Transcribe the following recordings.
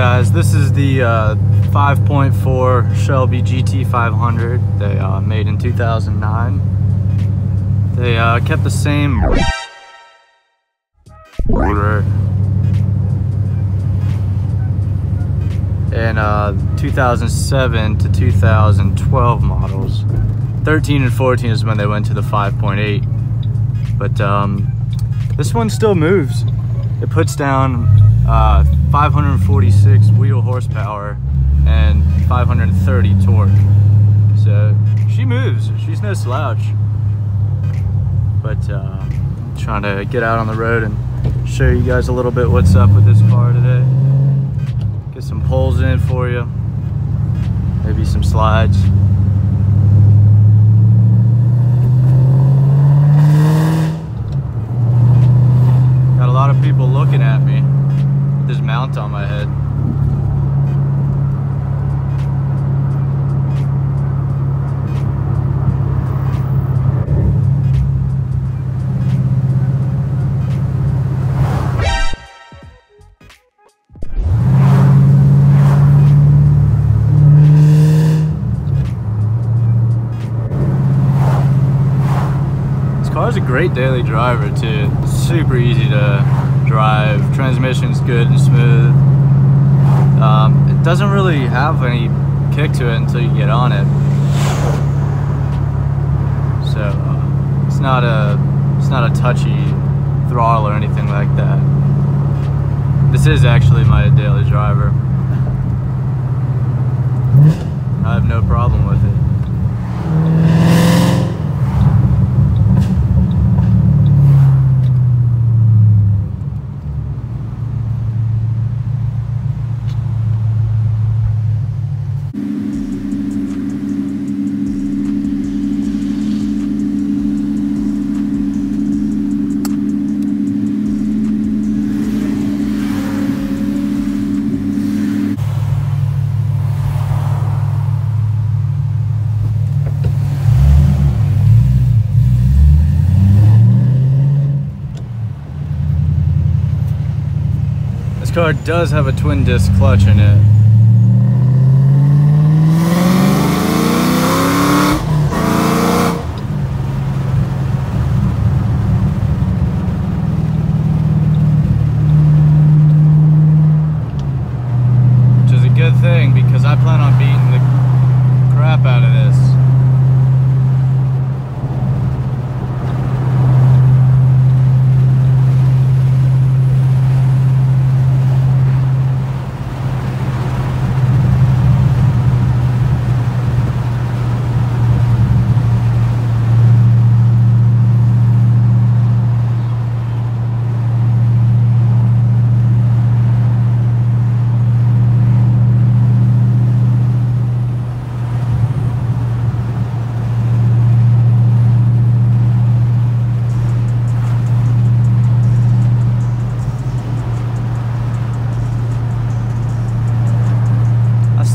guys, this is the 5.4 Shelby GT500. They made in 2009. They kept the same order in 2007 to 2012 models. 13 and 14 is when they went to the 5.8. But this one still moves. It puts down 546 wheel horsepower and 530 torque. So she moves. She's no slouch. But trying to get out on the road and show you guys a little bit what's up with this car today. Get some pulls in for you. Maybe some slides. Got a lot of people looking at me with this mount on my head. Car's a great daily driver too. It's super easy to drive. Transmission's good and smooth. It doesn't really have any kick to it until you get on it. So it's not a touchy throttle or anything like that. This is actually my daily driver. I have no problem with it. This car does have a twin disc clutch in it. Which is a good thing because I plan on beating the crap out of this.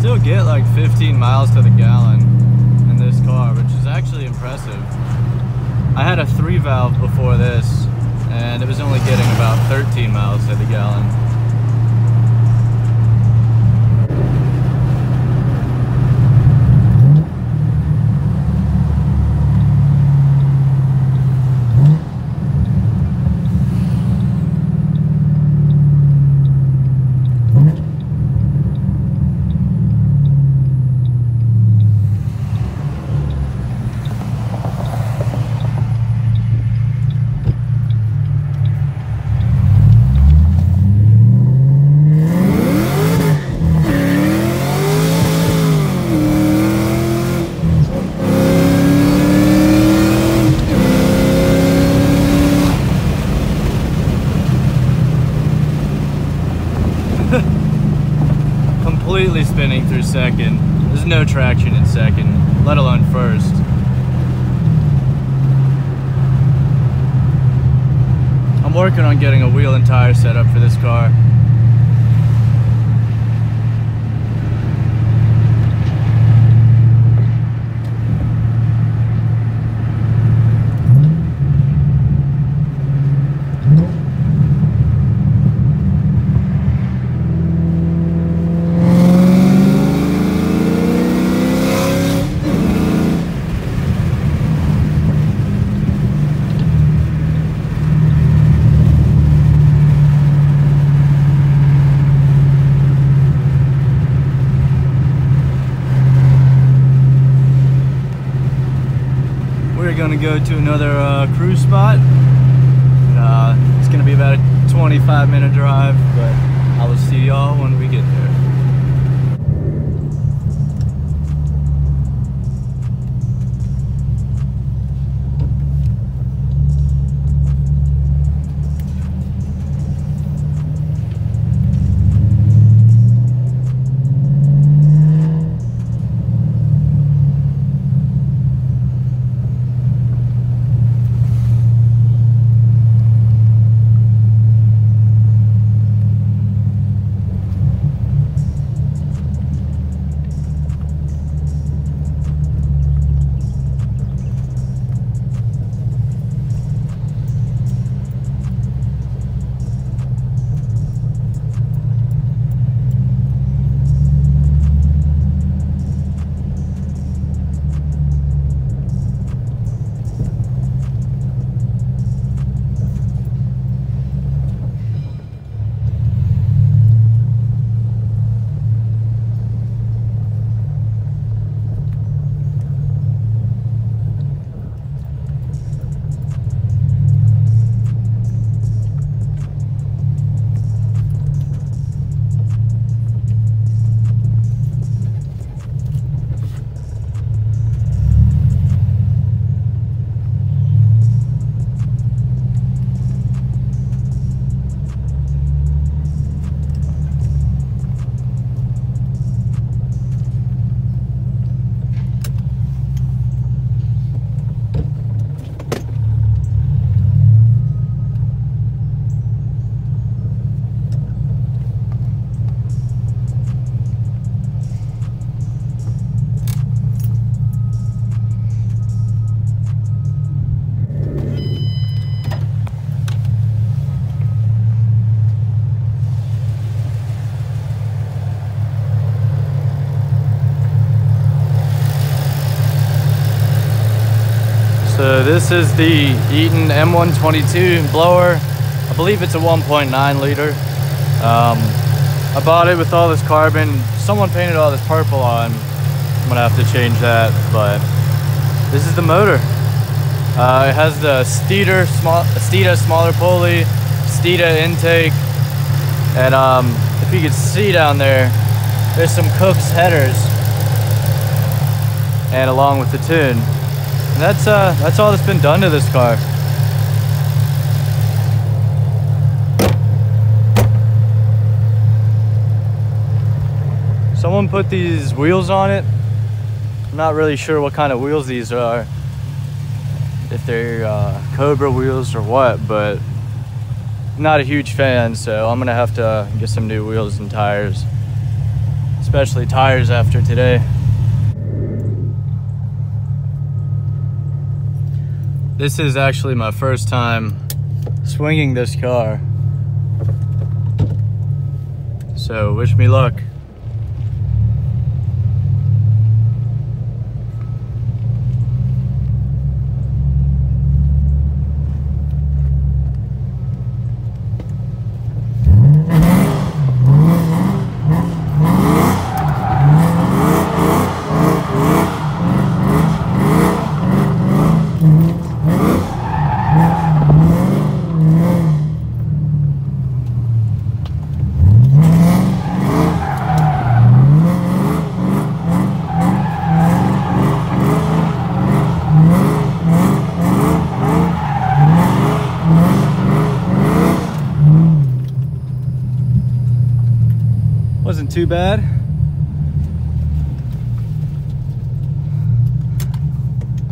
Still get like 15 miles to the gallon in this car, which is actually impressive. I had a 3-valve before this and it was only getting about 13 miles to the gallon. Completely spinning through second. There's no traction in second, let alone first. I'm working on getting a wheel and tire setup for this car. we're gonna go to another cruise spot. And, it's gonna be about a 25-minute drive, but I will see y'all when we get there. So this is the Eaton M122 blower. I believe it's a 1.9 liter. I bought it with all this carbon. Someone painted all this purple on. I'm gonna have to change that, but this is the motor. It has the Steeda smaller pulley, Steeda intake, and if you can see down there, there's some Cook's headers, and along with the tune. And that's all that's been done to this car. Someone put these wheels on it. I'm not really sure what kind of wheels these are, if they're Cobra wheels or what, but I'm not a huge fan, so I'm gonna have to get some new wheels and tires, especially tires after today. This is actually my first time swinging this car, so wish me luck. Wasn't too bad.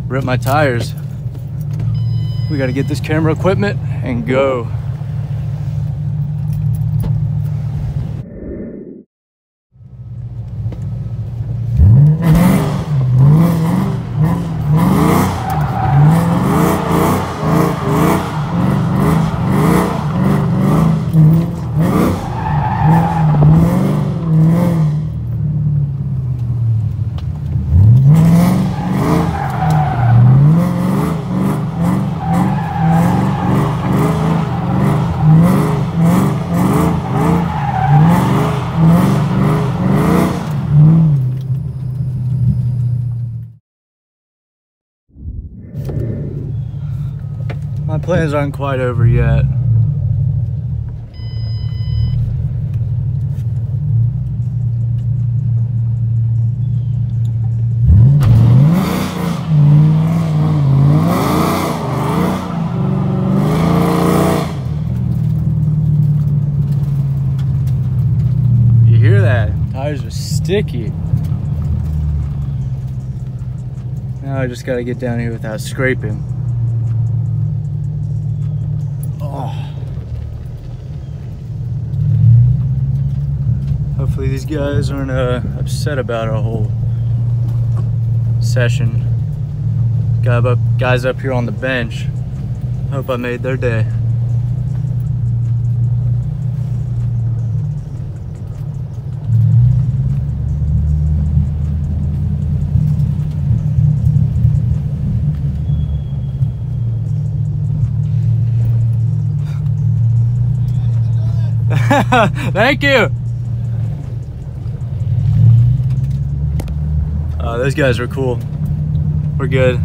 Rip my tires. We gotta get this camera equipment and go. My plans aren't quite over yet. You hear that? Tires are sticky. Now I just gotta get down here without scraping. Oh. Hopefully these guys aren't upset about our whole session. Guys up here on the bench. Hope I made their day. Thank you. Those guys were cool. We're good.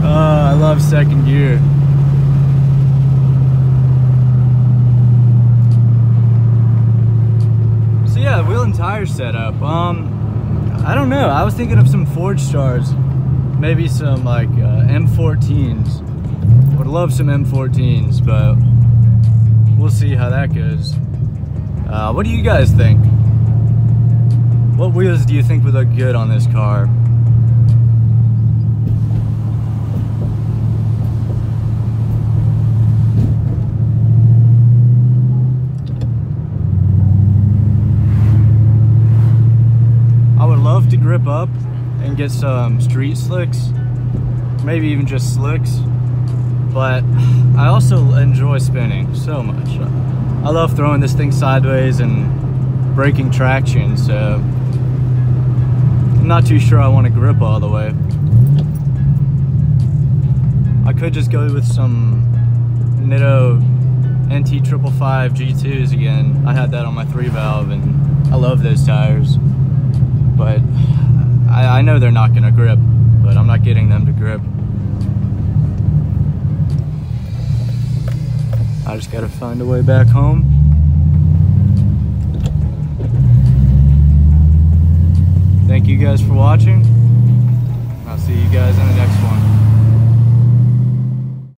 I love second gear. So yeah, wheel and tire setup. I don't know. I was thinking of some Forge Stars, maybe some like M14s. Would love some M14s, but we'll see how that goes. What do you guys think? What wheels do you think would look good on this car? Love to grip up and get some street slicks, maybe even just slicks, but I also enjoy spinning so much. I love throwing this thing sideways and breaking traction, so I'm not too sure I want to grip all the way. I could just go with some Nitto NT555 G2s again. I had that on my 3-valve and I love those tires. But I know they're not gonna grip, but I'm not getting them to grip. I just gotta find a way back home. Thank you guys for watching. I'll see you guys in the next one.